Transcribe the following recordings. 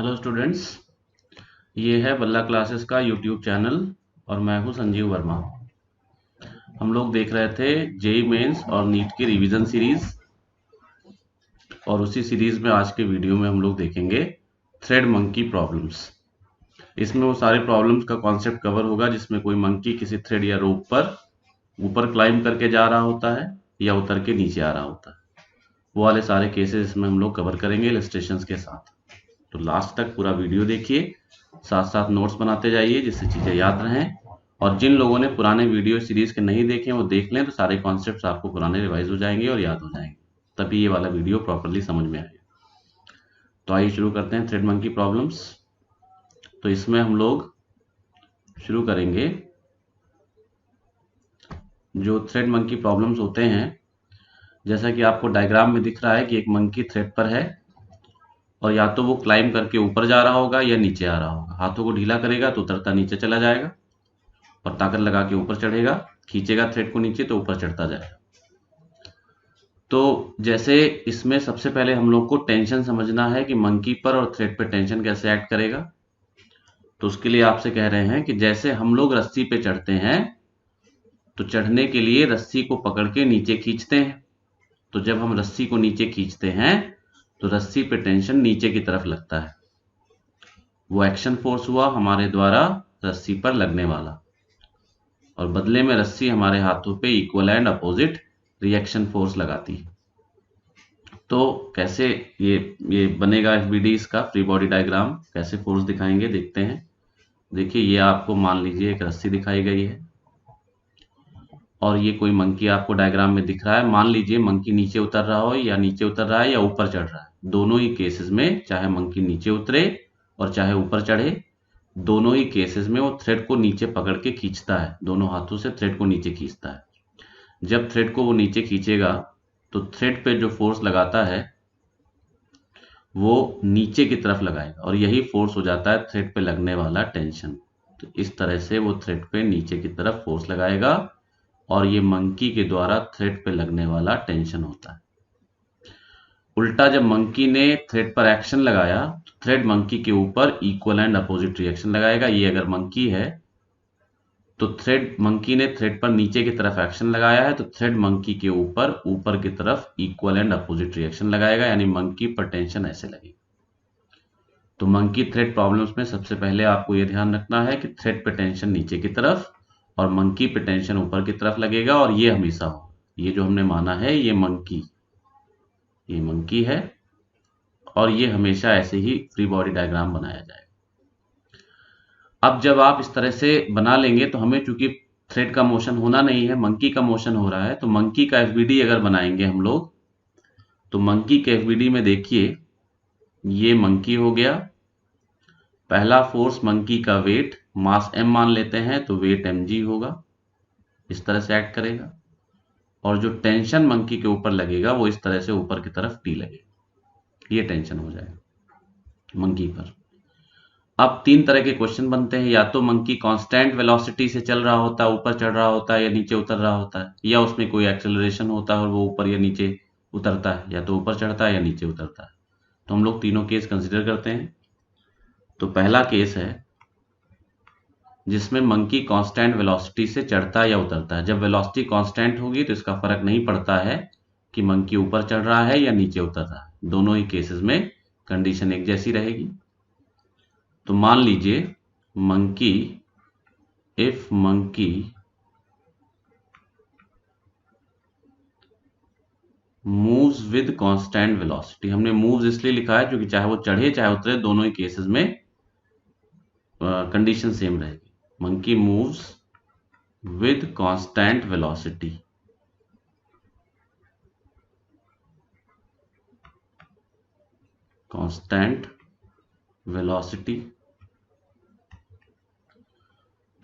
Hello students, ये है बल्ला क्लासेस का यूट्यूब चैनल और मैं हूं संजीव वर्मा। हम लोग देख रहे थे जेई मेंस और नीट की रिवीजन सीरीज और उसी सीरीज में आज के वीडियो में हम लोग देखेंगे थ्रेड मंकी प्रॉब्लम्स। इसमें वो सारे प्रॉब्लम्स का कॉन्सेप्ट कवर होगा जिसमें कोई मंकी किसी थ्रेड या रोप पर ऊपर क्लाइंब करके जा रहा होता है या उतर के नीचे आ रहा होता है। वो वाले सारे केसेस इसमें हम लोग कवर करेंगे इलस्ट्रेशंस के साथ। तो लास्ट तक पूरा वीडियो देखिए, साथ साथ नोट्स बनाते जाइए जिससे चीज़ें याद रहें। और जिन लोगों ने पुराने वीडियो सीरीज के नहीं देखे वो देख लें तो सारे कॉन्सेप्ट्स आपको पुराने रिवाइज हो जाएंगे और याद हो जाएंगे, तभी ये वाला वीडियो प्रॉपरली समझ में आएगा। तो आइए शुरू करते हैं थ्रेड मंकी प्रॉब्लम्स। तो इसमें हम लोग शुरू करेंगे जो थ्रेड मंकी प्रॉब्लम्स होते हैं। जैसा कि आपको डायग्राम में दिख रहा है कि एक मंकी थ्रेड पर है और या तो वो क्लाइंब करके ऊपर जा रहा होगा या नीचे आ रहा होगा। हाथों को ढीला करेगा तो उतरता नीचे चला जाएगा और ताकत लगा के ऊपर चढ़ेगा, खींचेगा थ्रेड को नीचे तो ऊपर चढ़ता जाएगा। तो जैसे इसमें सबसे पहले हम लोग को टेंशन समझना है कि मंकी पर और थ्रेड पर टेंशन कैसे एक्ट करेगा। तो उसके लिए आपसे कह रहे हैं कि जैसे हम लोग रस्सी पे चढ़ते हैं तो चढ़ने के लिए रस्सी को पकड़ के नीचे खींचते हैं। तो जब हम रस्सी को नीचे खींचते हैं तो रस्सी पे टेंशन नीचे की तरफ लगता है। वो एक्शन फोर्स हुआ हमारे द्वारा रस्सी पर लगने वाला और बदले में रस्सी हमारे हाथों पे equal and opposite reaction force लगाती है। तो कैसे ये बनेगा एफबीडी, इसका फ्री बॉडी डायग्राम कैसे फोर्स दिखाएंगे देखते हैं। देखिए ये आपको मान लीजिए एक रस्सी दिखाई गई है और ये कोई मंकी आपको डायग्राम में दिख रहा है। मान लीजिए मंकी नीचे उतर रहा हो या नीचे उतर रहा है या ऊपर चढ़ रहा है। दोनों ही केसेस में चाहे मंकी नीचे उतरे और चाहे ऊपर चढ़े, दोनों ही केसेस में वो थ्रेड को नीचे पकड़ के खींचता है, दोनों हाथों से थ्रेड को नीचे खींचता है। जब थ्रेड को वो नीचे खींचेगा तो थ्रेड पे जो फोर्स लगाता है वो नीचे की तरफ लगाएगा और यही फोर्स हो जाता है थ्रेड पे लगने वाला टेंशन। तो इस तरह से वो थ्रेड पे नीचे की तरफ फोर्स लगाएगा और ये मंकी के द्वारा थ्रेड पे लगने वाला टेंशन होता है। उल्टा जब मंकी ने थ्रेड पर एक्शन लगाया तो थ्रेड मंकी के ऊपर इक्वल एंड अपोजिट रिएक्शन लगाएगा। ये अगर मंकी है तो थ्रेड मंकी ने थ्रेड पर नीचे की तरफ एक्शन लगाया है तो थ्रेड मंकी के ऊपर की तरफ इक्वल एंड अपोजिट रिएक्शन लगाएगा, यानी मंकी पर टेंशन ऐसे लगेगी। तो मंकी थ्रेड प्रॉब्लम्स में सबसे पहले आपको यह ध्यान रखना है कि थ्रेड पे टेंशन नीचे की तरफ और मंकी पे टेंशन ऊपर की तरफ लगेगा और ये हमेशा हो। ये जो हमने माना है ये मंकी है और ये हमेशा ऐसे ही फ्री बॉडी डायग्राम बनाया जाएगा। अब जब आप इस तरह से बना लेंगे तो हमें चूंकि थ्रेड का मोशन होना नहीं है, मंकी का मोशन हो रहा है, तो मंकी का एफबीडी अगर बनाएंगे हम लोग तो मंकी के एफबीडी में देखिए ये मंकी हो गया। पहला फोर्स मंकी का वेट मास m मान लेते हैं तो वेट mg होगा, इस तरह से एक्ट करेगा। और जो टेंशन मंकी के ऊपर लगेगा वो इस तरह से ऊपर की तरफ टी लगेगा, ये टेंशन हो जाएगा मंकी पर। अब तीन तरह के क्वेश्चन बनते हैं, या तो मंकी कांस्टेंट वेलोसिटी से चल रहा होता है, ऊपर चढ़ रहा होता है या नीचे उतर रहा होता है, या उसमें कोई एक्सेलरेशन होता है और वो ऊपर या नीचे उतरता है, या तो ऊपर चढ़ता है या नीचे उतरता है। तो हम लोग तीनों केस कंसिडर करते हैं। तो पहला केस है जिसमें मंकी कांस्टेंट वेलोसिटी से चढ़ता है या उतरता है। जब वेलोसिटी कांस्टेंट होगी तो इसका फर्क नहीं पड़ता है कि मंकी ऊपर चढ़ रहा है या नीचे उतर रहा है, दोनों ही केसेस में कंडीशन एक जैसी रहेगी। तो मान लीजिए if monkey moves with constant velocity, हमने मूव्स इसलिए लिखा है क्योंकि चाहे वो चढ़े चाहे उतरे दोनों ही केसेस में कंडीशन सेम रहेगी। Monkey moves with constant velocity, constant velocity.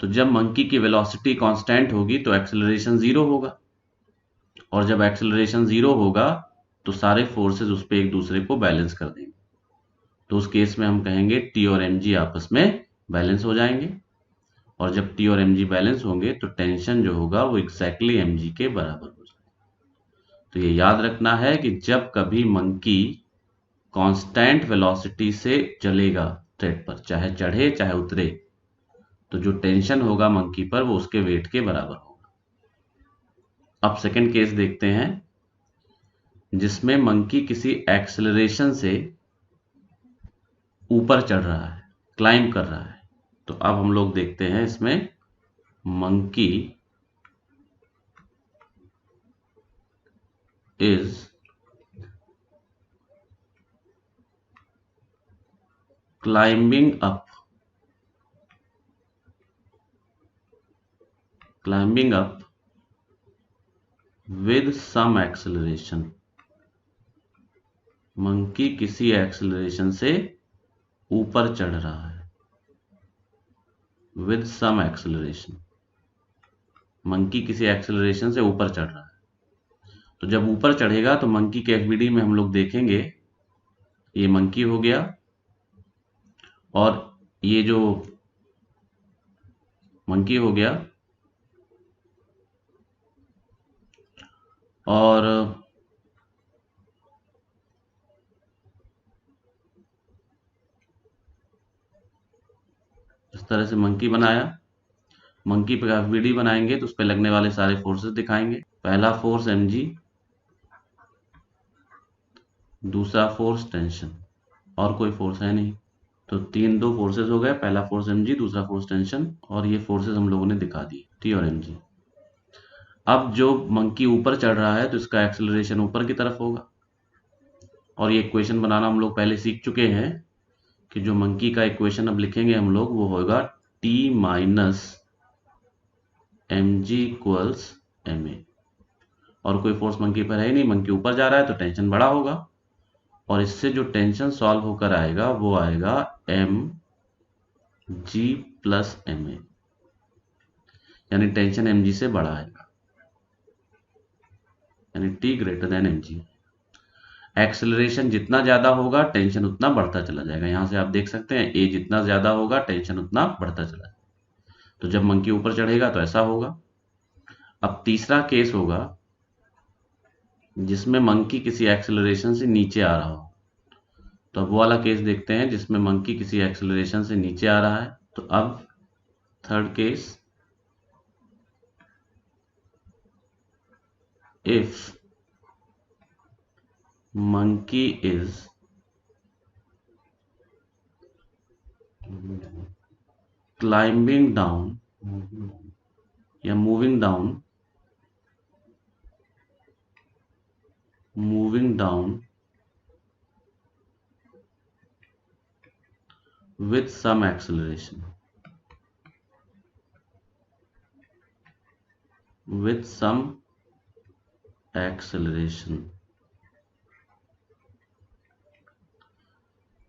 तो जब मंकी की वेलोसिटी कांस्टेंट होगी तो एक्सेलरेशन जीरो होगा और जब एक्सेलरेशन जीरो होगा तो सारे फोर्सेस उस पर एक दूसरे को बैलेंस कर देंगे। तो उस केस में हम कहेंगे टी और mg आपस में बैलेंस हो जाएंगे और जब टी और mg बैलेंस होंगे तो टेंशन जो होगा वो एग्जैक्टली mg के बराबर हो जाएगा। तो ये याद रखना है कि जब कभी मंकी कांस्टेंट वेलोसिटी से चलेगा थ्रेड पर, चाहे चढ़े चाहे उतरे, तो जो टेंशन होगा मंकी पर वो उसके वेट के बराबर होगा। अब सेकंड केस देखते हैं जिसमें मंकी किसी एक्सेलरेशन से ऊपर चढ़ रहा है, क्लाइंब कर रहा है। तो अब हम लोग देखते हैं इसमें monkey is climbing up with some acceleration। Monkey किसी एक्सेलरेशन से ऊपर चढ़ रहा है, with some acceleration। मंकी किसी एक्सेलरेशन से ऊपर चढ़ रहा है। तो जब ऊपर चढ़ेगा तो मंकी के एफबीडी में हम लोग देखेंगे ये मंकी हो गया, और ये जो मंकी हो गया, और इस तरह से मंकी बनाया। मंकी पे एफबीडी बनाएंगे तो उस पर लगने वाले सारे फोर्सेस दिखाएंगे। पहला फोर्स mg, दूसरा फोर्स टेंशन, और कोई फोर्स है नहीं। तो दो फोर्सेस हो गए, पहला फोर्स mg, दूसरा फोर्स टेंशन, और ये फोर्सेस हम लोगों ने दिखा दिए, t और mg। अब जो मंकी ऊपर चढ़ रहा है तो इसका एक्सेलरेशन ऊपर की तरफ होगा, और ये इक्वेशन बनाना हम लोग पहले सीख चुके हैं कि जो मंकी का इक्वेशन अब लिखेंगे हम लोग वो होगा t minus mg equals ma। और कोई फोर्स मंकी पर है ही नहीं, मंकी ऊपर जा रहा है तो टेंशन बड़ा होगा, और इससे जो टेंशन सॉल्व होकर आएगा वो आएगा mg प्लस ma, यानी टेंशन mg से बड़ा आएगा, यानी t greater than mg। Acceleration जितना ज्यादा होगा टेंशन उतना बढ़ता चला जाएगा। यहां से आप देख सकते हैं a जितना ज्यादा होगा टेंशन उतना बढ़ता चला जाएगा। तो जब मंकी ऊपर चढ़ेगा तो ऐसा होगा। अब तीसरा केस होगा जिसमें मंकी किसी एक्सेलरेशन से नीचे आ रहा हो। तो अब वो वाला केस देखते हैं जिसमें मंकी किसी एक्सेलरेशन से नीचे आ रहा है। तो अब third case, if monkey is climbing down या moving down with some acceleration,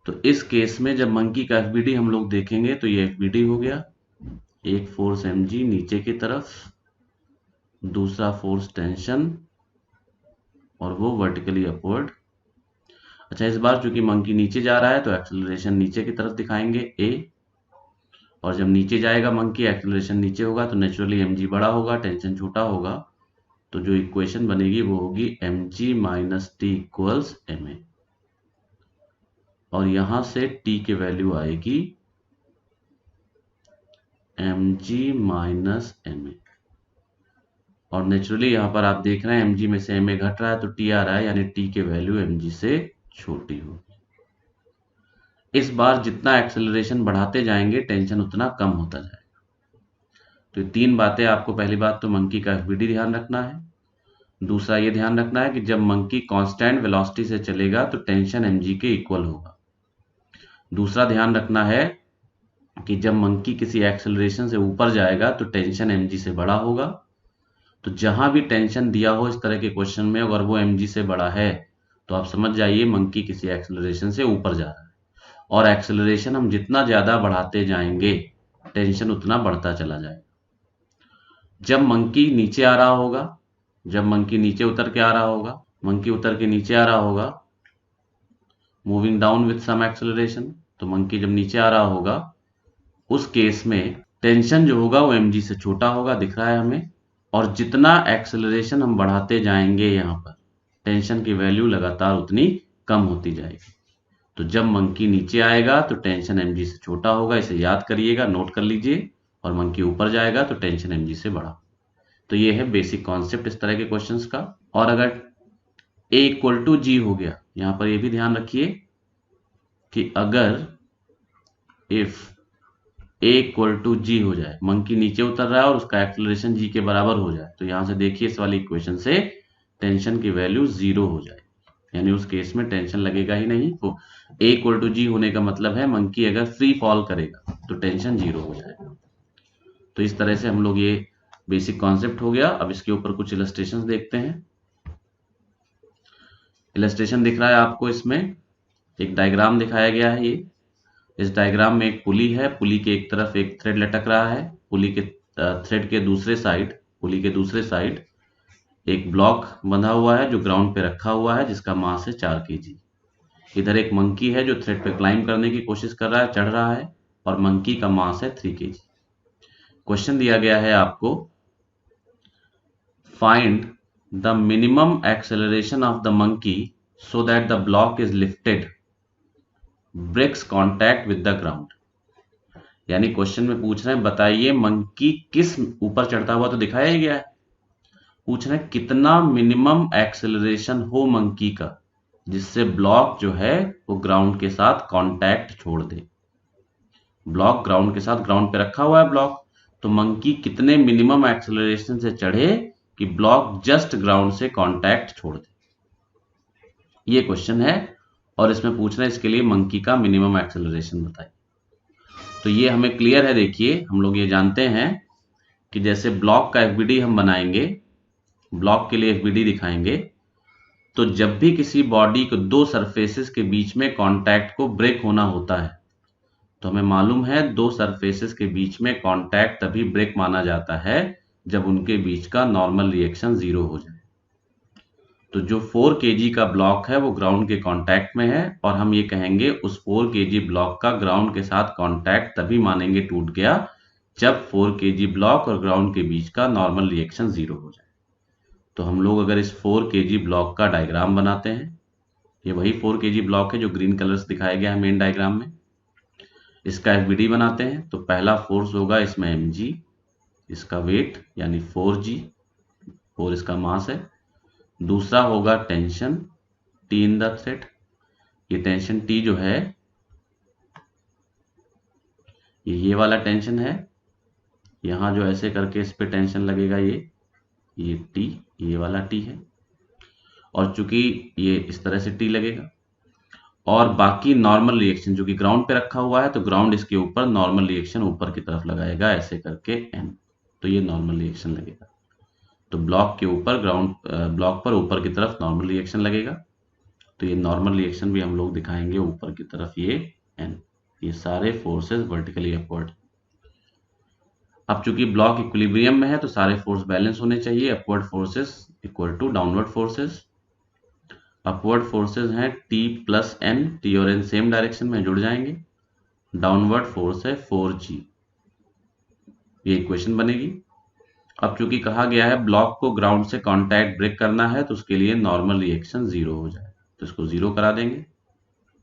तो इस केस में जब मंकी का एफबीडी हम लोग देखेंगे तो ये एफबीडी हो गया, एक फोर्स mg नीचे की तरफ, दूसरा फोर्स टेंशन, और वो वर्टिकली अपवर्ड। अच्छा, इस बार चूंकि मंकी नीचे जा रहा है तो एक्सेलरेशन नीचे की तरफ दिखाएंगे a, और जब नीचे जाएगा मंकी एक्सेलरेशन नीचे होगा तो नेचुरली mg बड़ा होगा, टेंशन छोटा होगा। तो जो इक्वेशन बनेगी वो होगी mg minus T equals ma, और यहां से t की वैल्यू आएगी mg माइनस ma, और नेचुरली यहां पर आप देख रहे हैं mg में से ma घट रहा है तो t आ रहा है, यानी t की वैल्यू mg से छोटी होगी। इस बार जितना एक्सेलरेशन बढ़ाते जाएंगे टेंशन उतना कम होता जाएगा। तो तीन बातें आपको, पहली बात तो मंकी का एफबीडी ध्यान रखना है, दूसरा ये ध्यान रखना है कि जब मंकी कांस्टेंट वेलोसिटी से चलेगा तो टेंशन mg के इक्वल होगा। दूसरा ध्यान रखना है कि जब मंकी किसी एक्सेलरेशन से ऊपर जाएगा तो टेंशन mg से बड़ा होगा। तो जहां भी टेंशन दिया हो इस तरह के क्वेश्चन में, अगर वो mg से बड़ा है तो आप समझ जाइए मंकी किसी एक्सेलरेशन से ऊपर जा रहा है, और एक्सेलरेशन हम जितना ज्यादा बढ़ाते जाएंगे टेंशन उतना बढ़ता चला जाएगा। जब मंकी नीचे आ रहा होगा, जब मंकी नीचे उतर के आ रहा होगा, मंकी उतर के नीचे आ रहा होगा, moving down with some acceleration, तो मंकी जब नीचे आ रहा होगा उस केस में टेंशन जो होगा वो mg से छोटा होगा, दिख रहा है हमें, और जितना एक्सेलरेशन हम बढ़ाते जाएंगे यहाँ पर टेंशन की वैल्यू लगातार उतनी कम होती जाएगी। तो जब मंकी नीचे आएगा तो टेंशन mg से छोटा होगा, इसे याद करिएगा, नोट कर लीजिए। और मंकी ऊपर जाएगा तो टेंशन mg से बड़ा। तो ये है बेसिक कॉन्सेप्ट इस तरह के क्वेश्चंस का। और अगर a इक्वल टू जी हो गया, यहां पर ये भी ध्यान रखिए कि अगर इफ a इक्वल टू जी हो जाए, मंकी नीचे उतर रहा है और उसका एक्सेलरेशन g के बराबर हो जाए, तो यहां से देखिए इस वाली इक्वेशन से टेंशन की वैल्यू 0 हो जाए, यानी उस केस में टेंशन लगेगा ही नहीं। तो a इक्वल टू जी होने का मतलब है मंकी अगर फ्री फॉल करेगा तो टेंशन 0 हो जाएगा। तो इस तरह से हम लोग, ये बेसिक कॉन्सेप्ट हो गया। अब इसके ऊपर कुछ इलस्ट्रेशंस देखते हैं। इलस्ट्रेशन दिख रहा है आपको, इसमें एक डायग्राम दिखाया गया है। ये इस डायग्राम में एक पुली है, पुली के एक तरफ एक थ्रेड लटक रहा है, पुली के थ्रेड के दूसरे साइड, पुली के दूसरे साइड एक ब्लॉक बंधा हुआ है जो ग्राउंड पे रखा हुआ है, जिसका मास है 4 kg। इधर एक मंकी है जो थ्रेड पे क्लाइंब करने की कोशिश कर रहा है, चढ़ रहा है, और मंकी का मास है 3 kg। क्वेश्चन दिया गया है आपको, find the minimum acceleration of the monkey so that the block is lifted breaks contact with the ground. यानी क्वेश्चन में पूछ रहे हैं बताइए मंकी किस ऊपर चढ़ता हुआ तो दिखाया ही गया है, पूछ रहे हैं कितना मिनिमम एक्सेलरेशन हो मंकी का जिससे ब्लॉक जो है वो ग्राउंड के साथ कांटेक्ट छोड़ दे। ब्लॉक ग्राउंड के साथ, ग्राउंड पे रखा हुआ है ब्लॉक, तो मंकी कितने मिनिमम एक्सेलरेशन से चढ़े कि ब्लॉक जस्ट ग्राउंड से कांटेक्ट छोड़ दे। ये क्वेश्चन है और इसमें पूछ रहे हैं इसके लिए मंकी का मिनिमम एक्सेलरेशन बताइए। तो ये हमें क्लियर है, देखिए हम लोग ये जानते हैं कि जैसे ब्लॉक का एफबीडी हम बनाएंगे, ब्लॉक के लिए एफबीडी दिखाएंगे, तो जब भी किसी बॉडी को दो सरफेसेस के बीच में कांटेक्ट को ब्रेक होना होता है, तो हमें मालूम है दो सरफेसेस के बीच में कांटेक्ट तभी ब्रेक माना जाता है जब उनके बीच का नॉर्मल रिएक्शन 0 हो जाए। तो जो 4 kg का ब्लॉक है वो ग्राउंड के कांटेक्ट में है, और हम ये कहेंगे उस 4 kg ब्लॉक का ग्राउंड के साथ कांटेक्ट तभी मानेंगे टूट गया जब 4 kg ब्लॉक और ग्राउंड के बीच का नॉर्मल रिएक्शन 0 हो जाए। तो हम लोग अगर इस 4 kg ब्लॉक का डायग्राम बनाते हैं, ये वही 4 kg ब्लॉक है जो ग्रीन कलर से दिखाया गया है मेन डायग्राम में, इसका एफबीडी बनाते हैं। तो पहला फोर्स होगा इसमें mg, इसका वेट यानी 4g, 4 इसका मास है। दूसरा होगा tension T in the thread, ये टेंशन T जो है ये वाला टेंशन है, यहां जो ऐसे करके इस पे टेंशन लगेगा ये T, ये वाला T है, और चूंकि ये इस तरह से T लगेगा, और बाकी नॉर्मल रिएक्शन जो कि ग्राउंड पे रखा हुआ है, तो ग्राउंड इसके ऊपर नॉर्मल रिएक्शन ऊपर की तरफ लगाएगा ऐसे करके N, तो ये नॉर्मल रिएक्शन लगेगा। तो ब्लॉक के ऊपर, ग्राउंड ब्लॉक पर ऊपर की तरफ नॉर्मल रिएक्शन लगेगा, तो ये नॉर्मल रिएक्शन भी हम लोग दिखाएंगे ऊपर की तरफ, ये N। ये सारे फोर्सेस वर्टिकली अपवर्ड। अब चूंकि ब्लॉक इक्विलिब्रियम में है तो सारे फोर्स बैलेंस होने चाहिए, upward forces equal to downward forces. Upward forces हैं T प्लस N, T और N सेम डायरेक्शन में जुड़ जाएंगे, डाउनवर्ड फोर्स है 4g, ये इक्वेशन बनेगी। अब चूंकि कहा गया है ब्लॉक को ग्राउंड से कांटेक्ट ब्रेक करना है, तो उसके लिए नॉर्मल रिएक्शन 0 हो जाए, तो इसको 0 करा देंगे,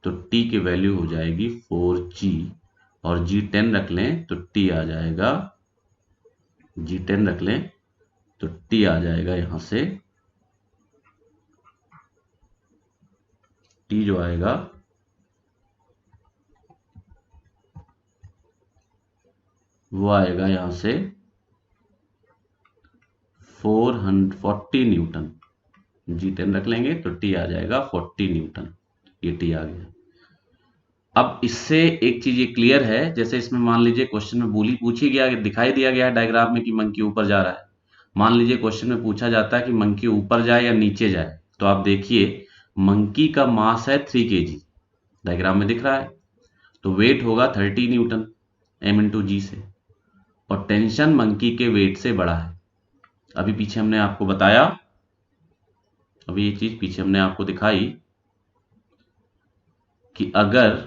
तो T की वैल्यू हो जाएगी 4g, और G10 रख लें तो T आ जाएगा, G10 रख लें तो T आ जाएगा यहां से, T जो आएगा वो आएगा यहां से 440 न्यूटन। G10 रख लेंगे तो T आ जाएगा 40 न्यूटन, ये T आ गया। अब इससे एक चीज ये क्लियर है, जैसे इसमें मान लीजिए क्वेश्चन में बोली पूछी गया, दिखाई दिया गया है डायग्राम में कि मंकी ऊपर जा रहा है। मान लीजिए क्वेश्चन में पूछा जाता है कि मंकी ऊपर जाए या नीचे जाए, तो आप देखिए मंकी का मास है 3 kg, डायग्राम में दिख रहा है, तो वेट होगा 30 न्यूटन m इंटू जी से, और टेंशन मंकी के वेट से बड़ा है। अभी पीछे हमने आपको बताया, अभी ये चीज पीछे हमने आपको दिखाई कि अगर,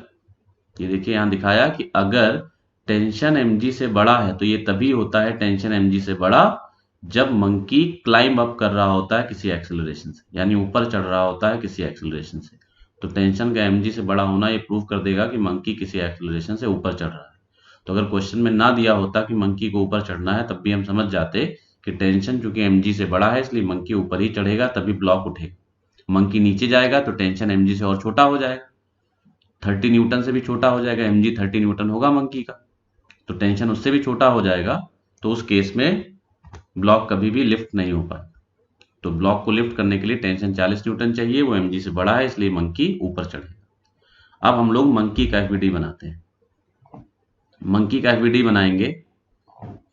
ये देखिए यहां दिखाया कि अगर टेंशन mg से बड़ा है, तो ये तभी होता है टेंशन mg से बड़ा जब मंकी क्लाइंब अप कर रहा होता है किसी एक्सेलरेशन से, यानी ऊपर चढ़ रहा होता है किसी एक्सेलरेशन से। तो टेंशन का mg से बड़ा होना ये प्रूव कर देगा कि मंकी किसी एक्सेलरेशन से ऊपर चढ़ रहा है। तो अगर क्वेश्चन में ना दिया होता कि मंकी को ऊपर चढ़ना है, तब भी हम समझ जाते कि टेंशन चूंकि mg से बड़ा है इसलिए मंकी ऊपर ही चढ़ेगा, तभी ब्लॉक उठेगा। मंकी नीचे जाएगा तो टेंशन mg से और छोटा हो जाएगा, 30 न्यूटन से भी छोटा हो जाएगा। mg 30 न्यूटन होगा मंकी का, तो टेंशन उससे भी छोटा हो जाएगा। तो उस केस में ब्लॉक कभी भी लिफ्ट नहीं हो पाए। तो ब्लॉक को लिफ्ट करने के लिए टेंशन 40 न्यूटन चाहिए, वो mg से बड़ा है इसलिए मंकी ऊपर चढ़ेगा। अब हम लोग मंकी का एफबीडी बनाते हैं। मंकी का एफबीडी बनाएंगे,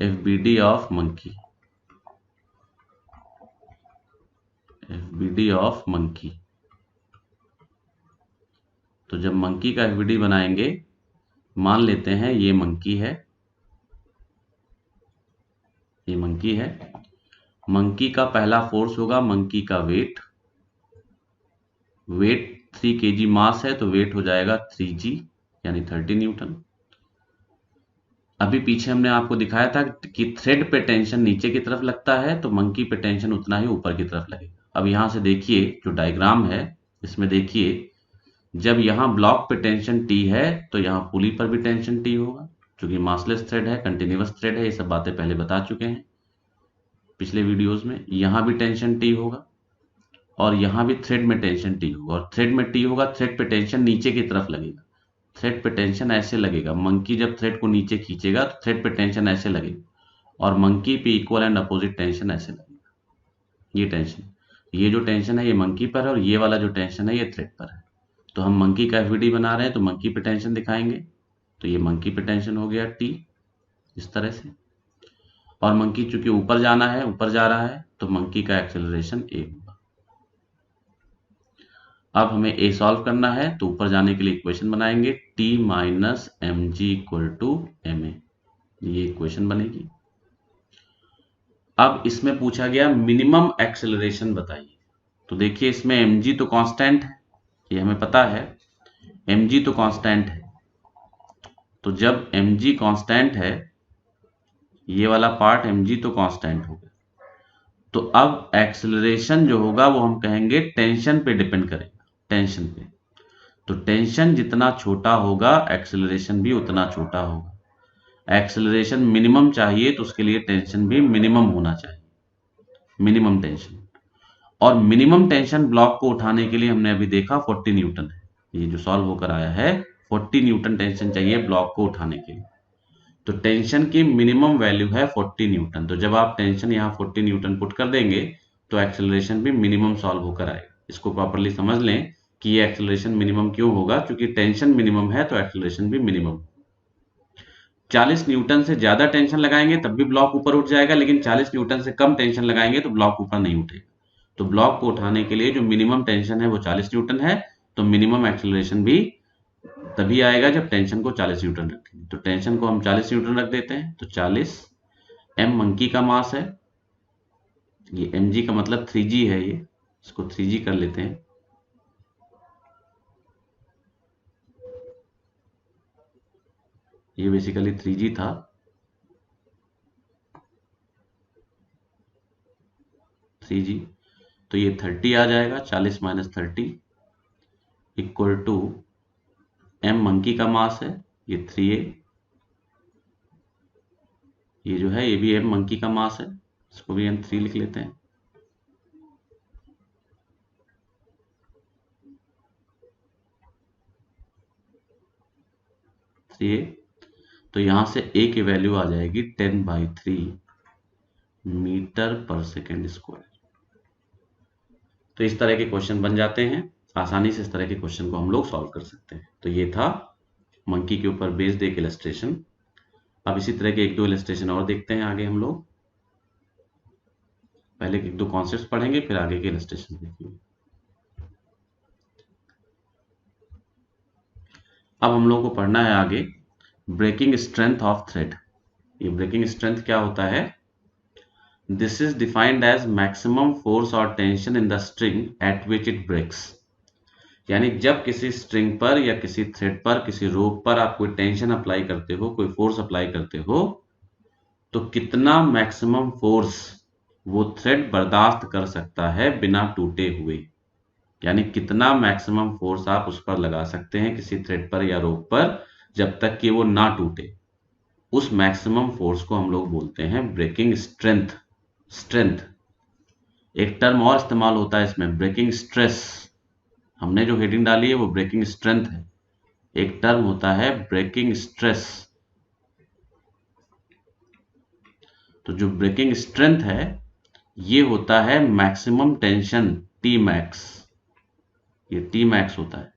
FBD of monkey, FBD of monkey. तो जब मंकी का एफबीडी बनाएंगे, मान लेते हैं ये मंकी है, ये मंकी है। मंकी का पहला फोर्स होगा मंकी का वेट, वेट 3 kg मास है तो वेट हो जाएगा 3g यानी 30 न्यूटन। अभी पीछे हमने आपको दिखाया था कि थ्रेड पे टेंशन नीचे की तरफ लगता है तो मंकी पे टेंशन उतना ही ऊपर की तरफ लगेगा। अब यहां से देखिए जो डायग्राम है इसमें देखिए, जब यहाँ ब्लॉक पे टेंशन T है तो यहाँ पुली पर भी टेंशन T होगा, क्योंकि मासलेस थ्रेड है, कंटिन्यूअस थ्रेड है, ये सब बातें पहले बता चुके हैं पिछले वीडियोस में। यहाँ भी टेंशन T होगा और यहाँ भी थ्रेड में टेंशन T होगा, और थ्रेड में T होगा, थ्रेड पे टेंशन नीचे की तरफ लगेगा। थ्रेड पे टेंशन ऐसे लगेगा, मंकी जब थ्रेड को नीचे खींचेगा तो थ्रेड पे टेंशन ऐसे लगेगा, और मंकी पे इक्वल एंड अपोजिट टेंशन ऐसे लगेगा। ये टेंशन, ये जो टेंशन है ये मंकी पर है, और ये वाला जो टेंशन है ये थ्रेड पर है। तो हम मंकी का एफबीडी बना रहे हैं तो मंकी पे टेंशन दिखाएंगे, तो ये मंकी पे टेंशन हो गया T इस तरह से, और मंकी चूंकि ऊपर जाना है, ऊपर जा रहा है, तो मंकी का एक्सेलरेशन a होगा। अब हमें a सॉल्व करना है तो ऊपर जाने के लिए इक्वेशन बनाएंगे, T minus mg equal to ma, ये इक्वेशन बनेगी। अब इसमें पूछा गया मिनिमम एक्सेलरेशन बताइए। तो देखिए इसमें mg तो कांस्टेंट है, ये हमें पता है, mg तो कांस्टेंट है। तो जब mg कांस्टेंट है, ये वाला पार्ट mg तो कांस्टेंट हो गया, तो अब एक्सेलरेशन जो होगा वो हम कहेंगे टेंशन पे डिपेंड करेगा, टेंशन पे। तो टेंशन जितना छोटा होगा एक्सेलरेशन भी उतना छोटा होगा। एक्सेलरेशन मिनिमम चाहिए तो उसके लिए टेंशन भी मिनिमम होना चाहिए, मिनिमम टेंशन। और मिनिमम टेंशन ब्लॉक को उठाने के लिए हमने अभी देखा 40 न्यूटन है, ये जो सॉल्व होकर आया है 40 न्यूटन टेंशन चाहिए ब्लॉक को उठाने के लिए। तो टेंशन की मिनिमम वैल्यू है 40 न्यूटन। तो जब आप टेंशन यहाँ 40 न्यूटन पुट कर देंगे तो एक्सेलरेशन भी मिनिमम सॉल्व होकर आएगा। इसको प्रॉपर्ली समझ लें कि ये एक्सेलरेशन मिनिमम क्यों होगा, क्योंकि टेंशन मिनिमम है तो एक्सेलरेशन भी मिनिमम। 40 न्यूटन से ज्यादा टेंशन लगाएंगे तब भी ब्लॉक ऊपर उठ जाएगा, लेकिन 40 न्यूटन से कम टेंशन लगाएंगे तो ब्लॉक ऊपर नहीं उठेगा। तो ब्लॉक को उठाने के लिए जो मिनिमम टेंशन है वो 40 न्यूटन है, तो मिनिमम एक्सेलरेशन भी तभी आएगा जब टेंशन को 40 न्यूटन रखेंगे। तो टेंशन को हम 40 न्यूटन रख देते हैं, तो 40 m मंकी का मास है, ये mg का मतलब 3g है, ये इसको 3g कर लेते हैं। ये बेसिकली 3g था, तो ये 30 आ जाएगा, 40 minus 30 equal to m monkey का मास है, ये 3a, ये जो है ये भी m मंकी का मास है, इसको भी हम 3 लिख लेते हैं। तो यहां से a की वैल्यू आ जाएगी 10/3 मीटर पर सेकेंड स्क्वायर। तो इस तरह के क्वेश्चन बन जाते हैं, आसानी से इस तरह के क्वेश्चन को हम लोग सॉल्व कर सकते हैं। तो ये था मंकी के ऊपर बेस्ड एक इलस्ट्रेशन। अब इसी तरह के एक दो इलस्ट्रेशन और देखते हैं आगे हम लोग। पहले एक दो कॉन्सेप्ट्स पढ़ेंगे फिर आगे के इलस्ट्रेशन देखेंगे। अब हम लोग को पढ़ना है आगे ब्रेकिंग स्ट्रेंथ ऑफ थ्रेड। ये ब्रेकिंग स्ट्रेंथ क्या होता है? This is defined as maximum force और tension in the string at which it breaks. यानी जब किसी स्ट्रिंग पर या किसी थ्रेड पर, किसी रोप पर आप कोई टेंशन अप्लाई करते हो, कोई फोर्स अप्लाई करते हो, तो कितना मैक्सिमम फोर्स वो थ्रेड बर्दाश्त कर सकता है बिना टूटे हुए। यानी कितना मैक्सिमम फोर्स आप उस पर लगा सकते हैं किसी थ्रेड पर या रोप पर जब तक कि वो ना टूटे, उस मैक्सिमम फोर्स को हम लोग बोलते हैं ब्रेकिंग स्ट्रेंथ। स्ट्रेंथ एक टर्म और इस्तेमाल होता है इसमें, ब्रेकिंग स्ट्रेस। हमने जो हेडिंग डाली है वो ब्रेकिंग स्ट्रेंथ है, एक टर्म होता है ब्रेकिंग स्ट्रेस। तो जो ब्रेकिंग स्ट्रेंथ है ये होता है मैक्सिमम टेंशन टी मैक्स, ये टी मैक्स होता है,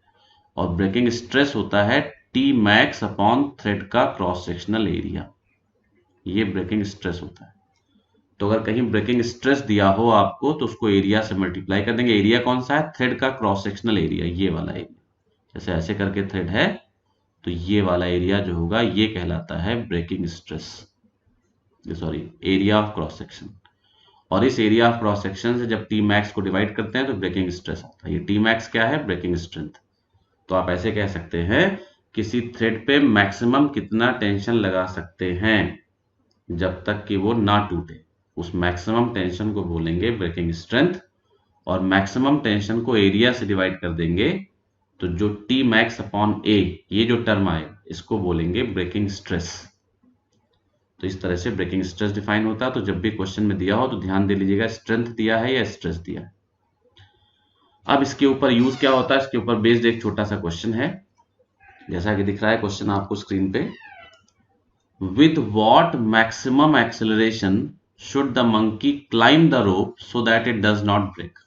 और ब्रेकिंग स्ट्रेस होता है टी मैक्स अपॉन थ्रेड का क्रॉस सेक्शनल एरिया, ये ब्रेकिंग स्ट्रेस होता है। तो अगर कहीं ब्रेकिंग स्ट्रेस दिया हो आपको तो उसको एरिया से मल्टीप्लाई कर देंगे। एरिया कौन सा है? थ्रेड का क्रॉस सेक्शनल एरिया, ये वाला एरिया। जैसे ऐसे करके थ्रेड है तो ये वाला एरिया जो होगा ये कहलाता है breaking stress, sorry area of cross section. और इस एरिया ऑफ क्रॉस सेक्शन से जब टी मैक्स को डिवाइड करते हैं तो ब्रेकिंग स्ट्रेस आता है। ये टी मैक्स क्या है? Breaking strength. तो आप ऐसे कह सकते हैं किसी थ्रेड पे मैक्सिमम कितना टेंशन लगा सकते हैं जब तक कि वो ना टूटे, उस मैक्सिमम टेंशन को बोलेंगे ब्रेकिंग स्ट्रेंथ। और मैक्सिमम टेंशन को एरिया से डिवाइड कर देंगे तो जो टी मैक्स अपॉन ए, ये जो टर्म आएगा इसको बोलेंगे ब्रेकिंग स्ट्रेस। तो इस तरह से ब्रेकिंग स्ट्रेस डिफाइन होता है। तो जब भी क्वेश्चन में दिया हो तो ध्यान दे लीजिएगा स्ट्रेंथ दिया है या स्ट्रेस दिया है। अब इसके ऊपर यूज क्या होता है, इसके ऊपर बेस्ड एक छोटा सा क्वेश्चन है, जैसा कि दिख रहा है क्वेश्चन आपको स्क्रीन पे। With what maximum acceleration should the monkey climb the rope so that it does not break.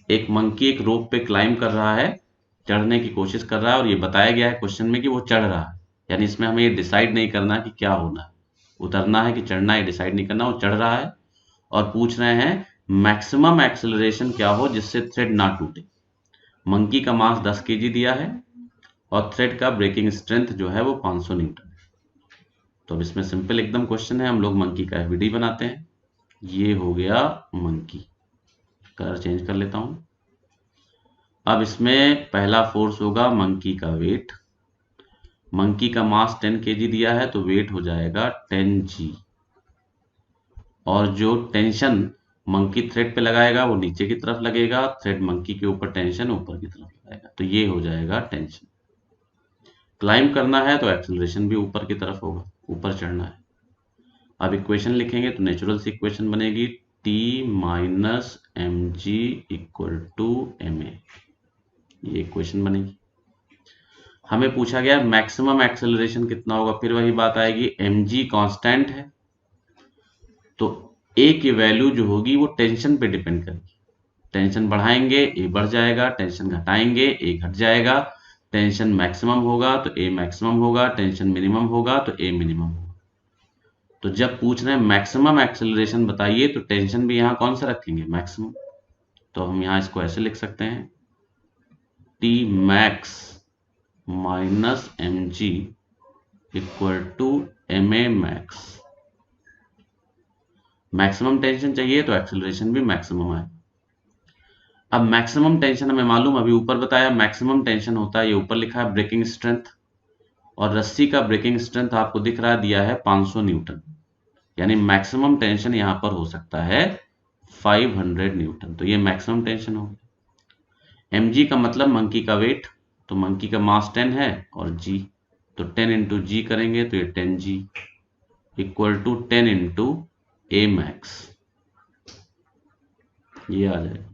एक मंकी एक रोप पे क्लाइम कर रहा है, चढ़ने की कोशिश कर रहा है, और ये बताया गया है क्वेश्चन में कि वो चढ़ रहा है। यानी इसमें हमें ये डिसाइड नहीं करना कि क्या होना है, उतरना है कि चढ़ना है, डिसाइड नहीं करना। वो चढ़ रहा है और पूछ रहे हैं मैक्सिमम एक्सेलरेशन क्या हो जिससे थ्रेड ना टूटे। मंकी का मास 10 केजी दिया है और थ्रेड का ब्रेकिंग स्ट्रेंथ जो है वो 500 न्यूटन। तो अब इसमें सिंपल एकदम क्वेश्चन है, हम लोग मंकी का एफवीडी बनाते हैं। ये हो गया मंकी, कलर चेंज कर लेता हूं। अब इसमें पहला फोर्स होगा मंकी का वेट। मंकी का मास 10 केजी दिया है तो वेट हो जाएगा 10g। और जो टेंशन मंकी थ्रेड पे लगाएगा वो नीचे की तरफ लगेगा, थ्रेड मंकी के ऊपर टेंशन ऊपर की तरफ लगाएगा, तो ये हो जाएगा टेंशन। क्लाइम करना है तो एक्सेलरेशन भी ऊपर की तरफ होगा, ऊपर चढ़ना है। अब इक्वेशन लिखेंगे तो नेचुरल सी इक्वेशन बनेगी T minus mg equal to ma, ये इक्वेशन बनेगी। हमें पूछा गया मैक्सिमम एक्सेलरेशन कितना होगा, फिर वही बात आएगी, mg कांस्टेंट है तो a की वैल्यू जो होगी वो टेंशन पे डिपेंड करेगी। टेंशन बढ़ाएंगे a बढ़ जाएगा, टेंशन घटाएंगे a घट जाएगा। टेंशन मैक्सिमम होगा तो a मैक्सिमम होगा, टेंशन मिनिमम होगा तो a मिनिमम होगा। तो जब पूछ रहे हैं मैक्सिमम एक्सेलरेशन बताइए तो टेंशन भी यहां कौन सा रखेंगे? मैक्सिमम। तो हम यहां इसको ऐसे लिख सकते हैं T max minus mg equal to ma max. Maximum tension चाहिए तो एक्सेलरेशन भी मैक्सिमम है। अब मैक्सिमम टेंशन हमें मालूम, अभी ऊपर बताया मैक्सिमम टेंशन होता है, ये ऊपर लिखा है ब्रेकिंग स्ट्रेंथ, और रस्सी का ब्रेकिंग स्ट्रेंथ आपको दिख रहा है दिया है 500 न्यूटन, यानी मैक्सिमम टेंशन यहां पर हो सकता है 500 न्यूटन। तो ये मैक्सिमम टेंशन होगी। mg का मतलब मंकी का वेट, तो मंकी का मास 10 है और g, तो 10 इंटू जी करेंगे तो ये 10g equal to 10 into a max, ये आ जाएगा।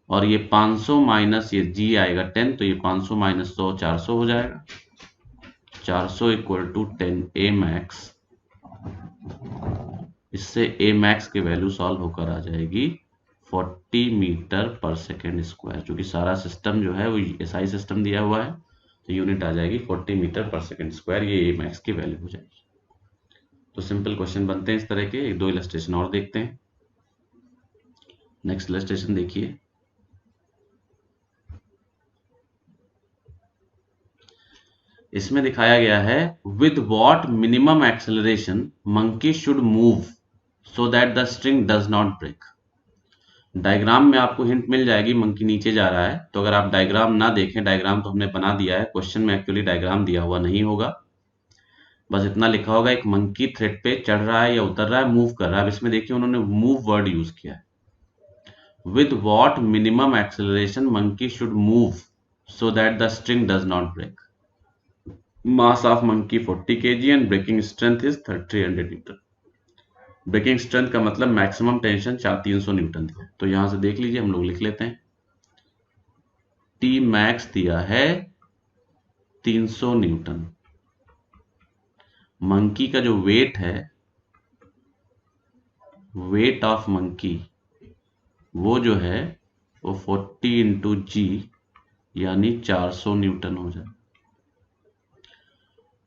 और ये 500 माइनस ये g आएगा 10, तो ये 500 माइनस 100 400 हो जाएगा। 400 इक्वल टू 10 a मैक्स। इससे a मैक्स की वैल्यू सॉल्व होकर आ जाएगी 40 मीटर पर सेकेंड स्क्वायर, क्योंकि सारा सिस्टम जो है वो एसआई सिस्टम दिया हुआ है, तो यूनिट आ जाएगी 40 मीटर पर सेकेंड स्क्वायर, ये a मैक्स की वैल्यू हो जाएगी। तो सिंपल क्वेश्चन बनते हैं इस तरह के। एक दो इलस्ट्रेशन और देखते हैं। नेक्स्ट इलस्ट्रेशन देखिए। इसमें दिखाया गया है with what minimum acceleration monkey should move so that the string does not break. Diagram में आपको हिंट मिल जाएगी, मंकी नीचे जा रहा है, तो अगर आप डायग्राम ना देखें, डायग्राम तो हमने बना दिया है, क्वेश्चन में एक्चुअली डायग्राम दिया हुआ नहीं होगा, बस इतना लिखा होगा एक मंकी थ्रेड पे चढ़ रहा है या उतर रहा है, मूव कर रहा है। अब इसमें देखिए उन्होंने मूव वर्ड यूज किया है। with what minimum acceleration monkey should move so that the string does not break. Mass of monkey 40 kg and breaking strength is 300 newton. Breaking strength का मतलब मैक्सिमम टेंशन 300 न्यूटन दिया, तो यहां से देख लीजिए, हम लोग लिख लेते हैं। टी मैक्स दिया है 300 न्यूटन। मंकी का जो वेट है, वेट ऑफ मंकी वो जो है वो 40 इंटू जी यानी 400 न्यूटन हो जाए।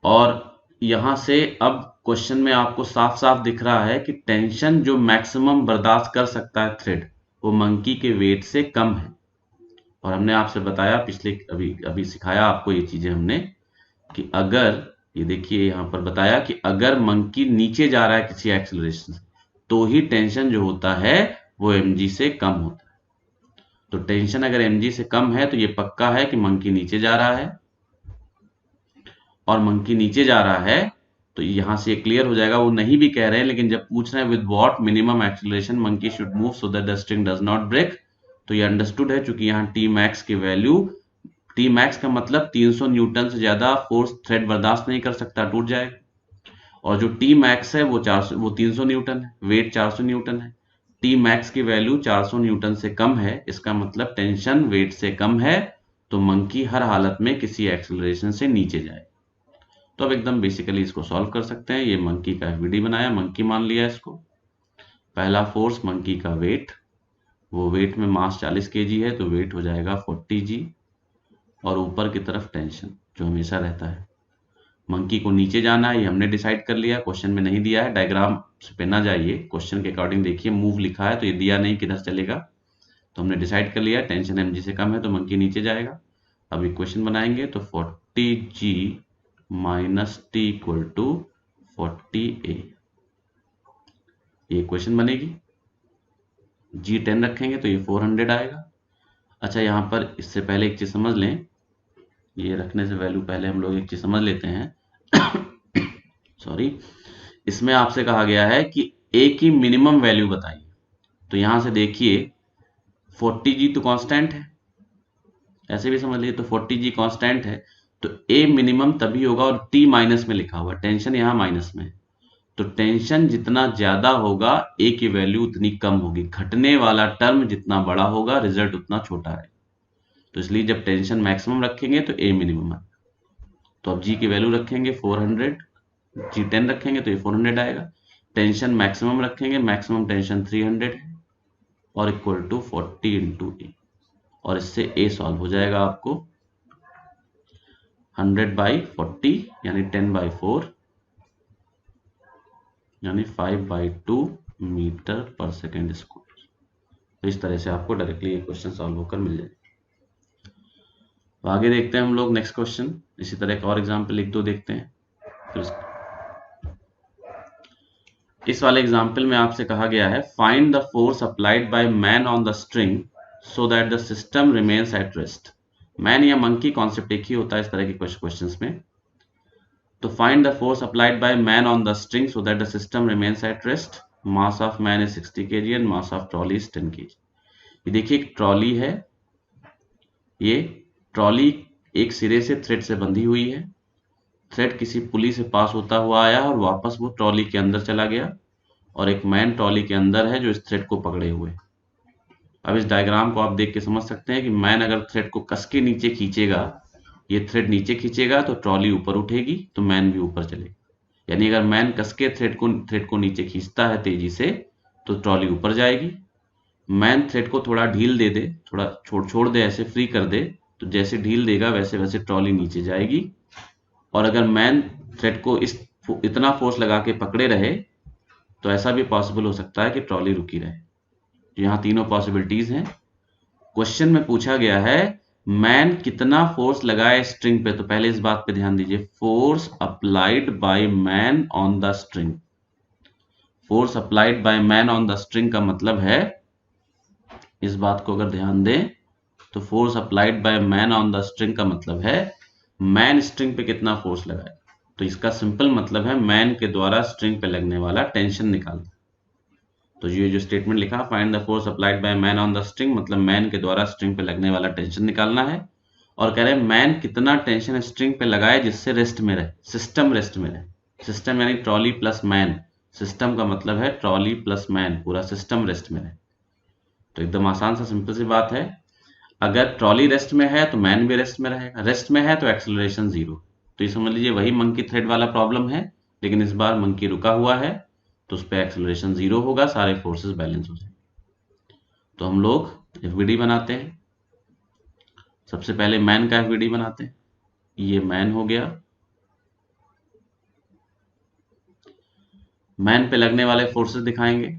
और यहां से अब क्वेश्चन में आपको साफ साफ दिख रहा है कि टेंशन जो मैक्सिमम बर्दाश्त कर सकता है थ्रेड वो मंकी के वेट से कम है। और हमने आपसे बताया पिछले अभी सिखाया आपको ये चीजें हमने कि अगर ये देखिए यहां पर बताया कि अगर मंकी नीचे जा रहा है किसी एक्सेलरेशन से तो ही टेंशन जो होता है वो mg से कम होता है। तो टेंशन अगर mg से कम है तो ये पक्का है कि मंकी नीचे जा रहा है, और मंकी नीचे जा रहा है तो यहां से क्लियर हो जाएगा। वो नहीं भी कह रहे हैं लेकिन जब पूछ रहे हैं with what minimum acceleration monkey should move so that the string does not break, तो ये अंडरस्टूड है चूंकि यहाँ टी मैक्स की वैल्यू, टी मैक्स का मतलब 300 न्यूटन से ज्यादा फोर्स थ्रेड बर्दाश्त नहीं कर सकता, टूट जाएगा। और जो टी मैक्स है वो 300 न्यूटन है, वेट 400 न्यूटन है। टी मैक्स की वैल्यू 400 न्यूटन से कम है, इसका मतलब टेंशन वेट से कम है, तो मंकी हर हालत में किसी एक्सेलरेशन से नीचे जाए। तो अब एकदम बेसिकली इसको सॉल्व कर सकते हैं। ये मंकी का एफवीडी बनाया, मंकी मान लिया इसको। पहला फोर्स मंकी का वेट, वो वेट में मास 40 kg है तो वेट हो जाएगा 40 g, और ऊपर की तरफ टेंशन जो हमेशा रहता है। मंकी को नीचे जाना है ये हमने डिसाइड कर लिया, क्वेश्चन में नहीं दिया है, डायग्राम पे ना जाइए, क्वेश्चन के अकॉर्डिंग देखिए, मूव लिखा है तो ये दिया नहीं किधर चलेगा, तो हमने डिसाइड कर लिया टेंशन mg से कम है तो मंकी नीचे जाएगा। अब इक्वेशन बनाएंगे तो 40g minus T equal to 40a, ये इक्वेशन बनेगी। जी 10 रखेंगे तो ये 400 आएगा। अच्छा यहाँ पर इससे पहले एक चीज समझ लें, ये रखने से वैल्यू पहले हम लोग एक चीज समझ लेते हैं सॉरी, इसमें आपसे कहा गया है कि a की मिनिमम वैल्यू बताइए। तो यहां से देखिए 40g तो कांस्टेंट है, ऐसे भी समझ लीजिए, तो 40g कांस्टेंट है तो a मिनिमम तभी होगा, और t माइनस में लिखा हुआ, टेंशन यहाँ माइनस में है, तो टेंशन जितना ज्यादा होगा a की वैल्यू उतनी कम होगी, घटने वाला टर्म जितना बड़ा होगा रिजल्ट उतना छोटा है। तो इसलिए जब टेंशन मैक्सिमम रखेंगे तो a मिनिमम है। तो अब g की वैल्यू रखेंगे 400, जी 10 रखेंगे तो ये 400 आएगा। टेंशन मैक्सिमम रखेंगे, मैक्सिमम टेंशन 300 है, और इक्वल टू 40 इंटू ए, और इससे a सॉल्व हो जाएगा आपको 100/40 यानी 10/4 यानी 5/2 मीटर पर सेकेंड स्क्वायर। तो इस तरह से आपको डायरेक्टली ये क्वेश्चन सॉल्व होकर मिल जाएगा। तो आगे देखते हैं हम लोग नेक्स्ट क्वेश्चन, इसी तरह एक और एग्जाम्पल एक दो देखते हैं। फिर इस वाले एग्जाम्पल में आपसे कहा गया है find the force applied by man on the string so that the system remains at rest. Man या मंकी कॉन्सेप्ट एक ही होता है इस तरह के क्वेश्चंस में। तो find the force applied by man on the string so that the system remains at rest. Mass of man is 60 kg and mass of trolley is 10 kg। ये देखिए एक ट्रॉली है, ये ट्रॉली एक सिरे से थ्रेड से बंधी हुई है, थ्रेड किसी पुली से पास होता हुआ आया और वापस वो ट्रॉली के अंदर चला गया, और एक मैन ट्रॉली के अंदर है जो इस थ्रेड को पकड़े हुए। अब इस डायग्राम को आप देख के समझ सकते हैं कि मैन अगर थ्रेड को कस के नीचे खींचेगा, ये थ्रेड नीचे खींचेगा तो ट्रॉली ऊपर उठेगी तो मैन भी ऊपर चलेगा। यानी अगर मैन कस के थ्रेड को नीचे खींचता है तेजी से तो ट्रॉली ऊपर जाएगी। मैन थ्रेड को थोड़ा ढील दे दे, थोड़ा छोड़ दे, ऐसे फ्री कर दे, तो जैसे ढील देगा वैसे वैसे ट्रॉली नीचे जाएगी। और अगर मैन थ्रेड को इतना फोर्स लगा के पकड़े रहे तो ऐसा भी पॉसिबल हो सकता है कि ट्रॉली रुकी रहे। यहाँ तीनों पॉसिबिलिटीज हैं। क्वेश्चन में पूछा गया है मैन कितना फोर्स लगाए स्ट्रिंग पे, तो पहले इस बात पे ध्यान दीजिए, force applied by man on the string. Force applied by man on the string का मतलब है, इस बात को अगर ध्यान दें तो force applied by man on the string का मतलब है मैन स्ट्रिंग पे कितना फोर्स लगाए। तो इसका सिंपल मतलब है मैन के द्वारा स्ट्रिंग पे लगने वाला टेंशन निकालना। तो ये जो स्टेटमेंट लिखा, find the force applied by man on the string, मतलब मैन के द्वारा स्ट्रिंग पे लगने वाला टेंशन निकालना है। और कह रहे हैं मैन कितना टेंशन स्ट्रिंग पे लगाए जिससे रेस्ट में रहे, सिस्टम रेस्ट में रहे। सिस्टम यानी ट्रॉली प्लस मैन, सिस्टम का मतलब है ट्रॉली प्लस मैन, पूरा सिस्टम रेस्ट में रहे। तो एकदम आसान सा सिंपल सी बात है, अगर ट्रॉली रेस्ट में है तो मैन भी रेस्ट में रहेगा, रेस्ट में है तो एक्सेलरेशन जीरो। तो ये समझ लीजिए वही मंकी थ्रेड वाला प्रॉब्लम है, लेकिन इस बार मंकी रुका हुआ है तो उस पर एक्सेलरेशन जीरो होगा, सारे फोर्सेस बैलेंस हो जाएंगे। तो हम लोग एफवीडी बनाते हैं। सबसे पहले मैन का एफवीडी बनाते हैं। ये मैन हो गया। मैन पे लगने वाले फोर्सेस दिखाएंगे।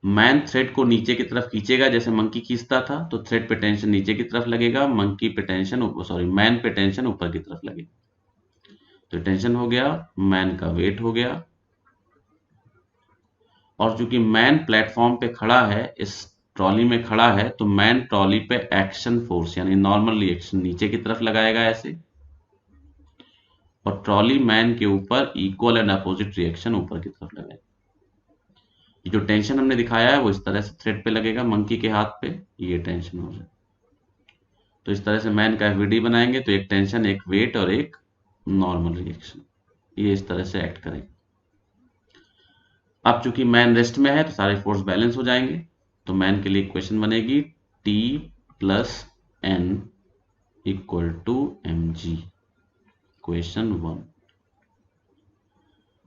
मैन थ्रेड को नीचे की तरफ खींचेगा जैसे मंकी खींचता था, तो थ्रेड पे टेंशन नीचे की तरफ लगेगा, मंकी पे टेंशन मैन पे टेंशन ऊपर की तरफ लगेगा। तो टेंशन हो गया, मैन का वेट हो गया। और चूंकि मैन प्लेटफॉर्म पे खड़ा है, इस ट्रॉली में खड़ा है, तो मैन ट्रॉली पे एक्शन फोर्स यानी नॉर्मल रिएक्शन नीचे की तरफ लगाएगा ऐसे, और ट्रॉली मैन के ऊपर इक्वल एंड अपोजिट रिएक्शन ऊपर की तरफ लगाएगा। ये जो टेंशन हमने दिखाया है वो इस तरह से थ्रेड पे लगेगा, मंकी के हाथ पे ये टेंशन हो जाए। तो इस तरह से मैन का एफवीडी बनाएंगे, तो एक टेंशन, एक वेट और एक नॉर्मल रिएक्शन, ये इस तरह से एक्ट करेंगे। अब चूंकि मैन रेस्ट में है तो सारे फोर्स बैलेंस हो जाएंगे। तो मैन के लिए इक्वेशन बनेगी T plus N equal to mg, equation 1।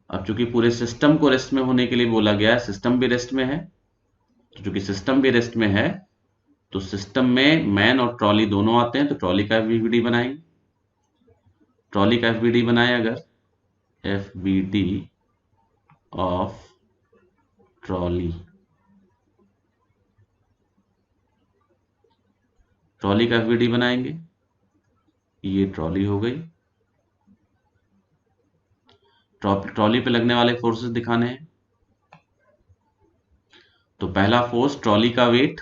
अब चूंकि पूरे सिस्टम को रेस्ट में होने के लिए बोला गया है, सिस्टम भी रेस्ट में है, तो चूंकि सिस्टम भी रेस्ट में है तो सिस्टम में मैन और ट्रॉली दोनों आते हैं, तो ट्रॉली का एफवीडी बनाएंगे। ट्रॉली का एफवीडी बनाए अगर, एफवीडी ऑफ ट्रॉली, ट्रॉली का एफवीडी बनाएंगे। ये ट्रॉली हो गई। ट्रॉली पे लगने वाले फोर्सेस दिखाने हैं। तो पहला फोर्स ट्रॉली का वेट,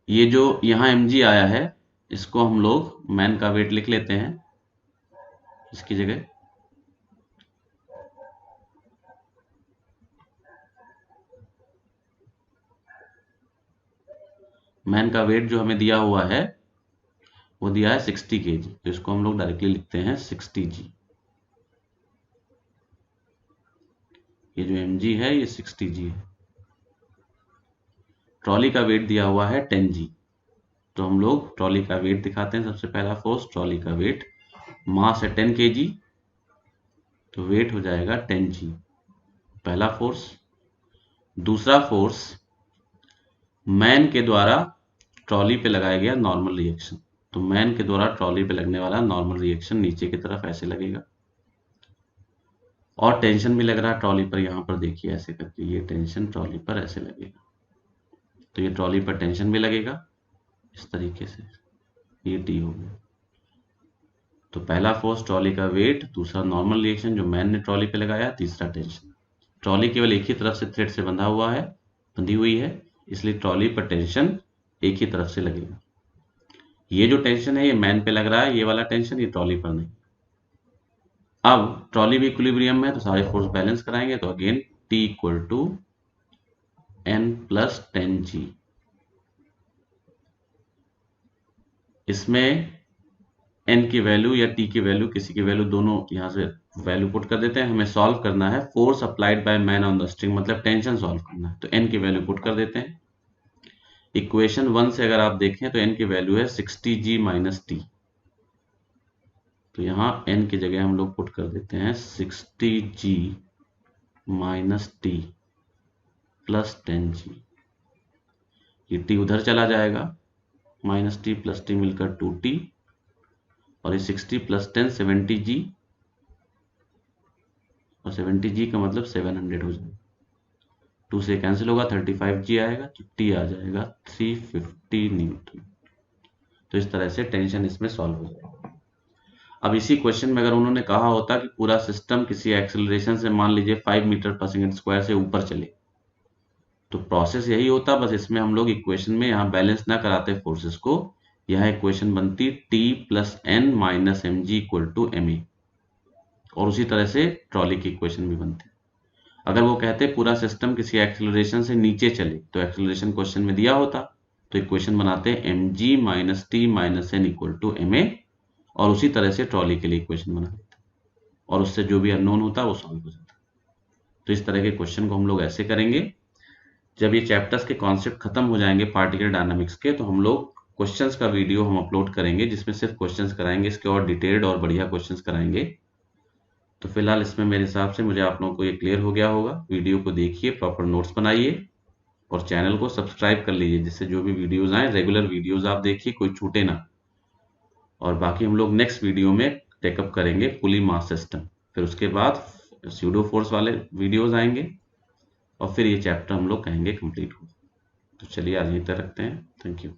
ये जो यहां mg आया है इसको हम लोग मैन का वेट लिख लेते हैं इसकी जगह। मैन का वेट जो हमें दिया हुआ है वो दिया है 60 kg, तो इसको हम लोग डायरेक्टली लिखते हैं 60g। ये जो mg है ये 60g है। ट्रॉली का वेट दिया हुआ है 10g, तो हम लोग ट्रॉली का वेट दिखाते हैं। सबसे पहला फोर्स ट्रॉली का वेट, मास है 10 kg, तो वेट हो जाएगा 10g, पहला फोर्स। दूसरा फोर्स मैन के द्वारा ट्रॉली पे लगाया गया नॉर्मल रिएक्शन, तो मैन के द्वारा ट्रॉली पे लगने वाला नॉर्मल रिएक्शन नीचे की तरफ ऐसे लगेगा, और टेंशन भी लग रहा है ट्रॉली पर, यहां पर देखिए ऐसे करके ये टेंशन ट्रॉली पर ऐसे लगेगा, तो ये ट्रॉली पर टेंशन भी लगेगा इस तरीके से, ये टी हो गया। तो पहला फोर्स ट्रॉली का वेट, दूसरा नॉर्मल रिएक्शन जो मैन ने ट्रॉली पे लगाया, तीसरा टेंशन। ट्रॉली केवल एक ही तरफ से थ्रेड से बंधा हुआ है, बंधी हुई है, इसलिए ट्रॉली पर टेंशन एक ही तरफ से लगेगा। ये जो टेंशन है ये मैन पे लग रहा है, ये वाला टेंशन, ये ट्रॉली पर नहीं। अब ट्रॉली भी इक्विलिब्रियम में है तो सारे फोर्स बैलेंस कराएंगे, तो again T equal to N plus 10G। इसमें N की वैल्यू या T की वैल्यू, किसी की वैल्यू, दोनों यहां से वैल्यू पुट कर देते हैं। हमें सॉल्व करना है force applied by man on the string, मतलब टेंशन सॉल्व करना है, तो N की वैल्यू पुट कर देते हैं। इक्वेशन 1 से अगर आप देखें तो N की वैल्यू है 60G माइनस T, तो यहां N की जगह हम लोग पुट कर देते हैं 60G minus T plus 10G। ये T उधर चला जाएगा, माइनस T प्लस T मिलकर 2T, और ये 60 प्लस 10 70G, और 70G का मतलब 700 हो जाएगा, 2 से कैंसिल होगा, 35G आएगा, तो T आ जाएगा 350 न्यूटन। तो इस तरह से टेंशन इसमें सॉल्व हो जाएगा। अब इसी क्वेश्चन में अगर उन्होंने कहा होता कि पूरा सिस्टम किसी एक्सेलरेशन से मान लीजिए 5 मीटर पर सेकंड स्क्वायर से ऊपर चले, तो प्रोसेस यही होता, बस इसमें हम लोग इक्वेशन में यहाँ बैलेंस ना कराते फोर्सेस को, यह इक्वेशन बनती T plus N minus mg equal to ma, और उसी तरह से ट्रॉली की इक्वेशन भी बनती। अगर वो कहते पूरा सिस्टम किसी एक्सेलरेशन से नीचे चले तो एक्सेलरेशन क्वेश्चन में दिया होता, तो इक्वेशन बनाते हैं mg minus T minus N equal to ma, और उसी तरह से ट्रॉली के लिए इक्वेशन बना देते और उससे जो भी अननोन होता वो सॉल्व हो जाता। तो इस तरह के क्वेश्चन को हम लोग ऐसे करेंगे। जब ये चैप्टर्स के कॉन्सेप्ट खत्म हो जाएंगे पार्टिकल डायनामिक्स के, तो हम लोग क्वेश्चंस का वीडियो हम अपलोड करेंगे जिसमें सिर्फ क्वेश्चंस कराएंगे, इसके और डिटेल्ड और बढ़िया क्वेश्चंस कराएंगे। तो फिलहाल इसमें मेरे हिसाब से मुझे आप लोगों को ये क्लियर हो गया होगा। वीडियो को देखिए, प्रॉपर नोट्स बनाइए और चैनल को सब्सक्राइब कर लीजिए, जिससे जो भी वीडियोस आए रेगुलर वीडियोस आप देखिए, कोई छूटे ना। और बाकी हम लोग नेक्स्ट वीडियो में टेकअप करेंगे पुली मास सिस्टम, फिर उसके बाद स्यूडो फोर्स वाले वीडियोस आएंगे और फिर ये चैप्टर हम लोग कहेंगे कंप्लीट हो। तो चलिए आज यहीं तक रखते हैं। Thank you.